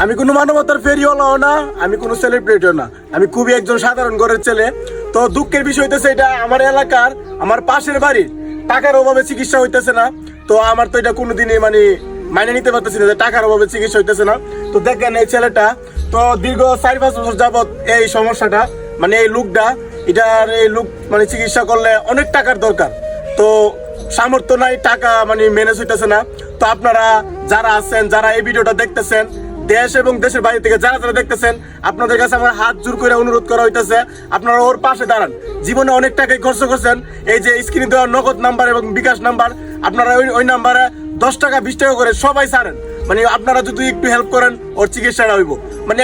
আমি কোনো মানবতার ফেরিওয়ালাও না, আমি কোনো সেলিব্রিটিও না, আমি খুবই একজন সাধারণ ঘরের ছেলে। তো দুঃখের বিষয় হইতেছে এটা আমার এলাকার, আমার পাশের বাড়ির টাকার অভাবে চিকিৎসা হইতেছে না। তো আমার তো এটা কোনোদিনই মাইনে নিতে পারতেছি না যে টাকার অভাবে চিকিৎসা হইতেছে না। তো দেখেন এই ছেলেটা তো দীর্ঘ 4-5 বছর যাবত এই সমস্যাটা এই লোকটা এই লোক চিকিৎসা করলে অনেক টাকার দরকার। তো সামর্থ্য নাই, টাকা ম্যানেজ হইতেছে না। তো আপনারা যারা আছেন, যারা এই ভিডিওটা দেখতেছেন, দেশ এবং দেশের বাইরে থেকে যারা যারা দেখতেছেন, আপনাদের কাছে আমার হাত জোর করে অনুরোধ করা হইতেছে, আপনারা ওর পাশে দাঁড়ান। জীবনে অনেক টাকাই খরচ করছেন, এই যে স্ক্রিনে দেওয়া নগদ নাম্বার এবং বিকাশ নাম্বার, আপনারা ওই নাম্বারে 10 টাকা 20 টাকা করে সবাই ছাড়েন। আপনারা যদি একটু হেল্প করেন ওর চিকিৎসাটা হইব,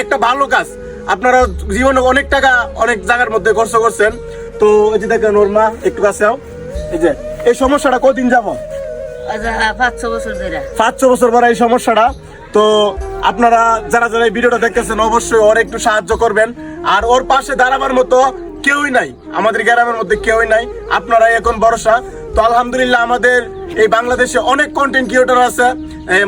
একটা ভালো কাজ। আপনারা জীবনে অনেক টাকা অনেক জায়গার মধ্যে খরচ করছেন। তো এই যে দেখেন ওর মা, একটু কাছে আও। এই যে এই সমস্যাটা কতদিন যাব? 5-6 বছর ধরে। 5-6 বছর পরে এই সমস্যাটা। তো আপনারা যারা যারা এই ভিডিওটা দেখতেছেন অবশ্যই ওর একটু সাহায্য করবেন। আর ওর পাশে দাঁড়াবার মতো কেউই নাই, আমাদের গ্রামের মধ্যে কেউই নাই, আপনারাই এখন ভরসা। তো আলহামদুলিল্লাহ আমাদের এই বাংলাদেশে অনেক কন্টেন্ট ক্রিয়েটর আছে,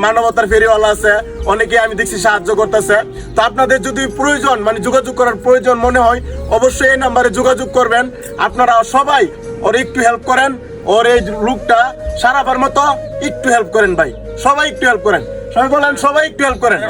মানবতার ফেরিওয়ালা আছে, অনেকে আমি দেখছি সাহায্য করতেছে। তো আপনাদের যদি প্রয়োজন যোগাযোগ করার প্রয়োজন মনে হয় অবশ্যই এই নাম্বারে যোগাযোগ করবেন। আপনারা সবাই ওর একটু হেল্প করেন, ওর এই লোকটা সারাবার মতো একটু হেল্প করেন ভাই, সবাই একটু হেল্প করেন। সবাই বলেন সবাই একটু হেল্প করেন।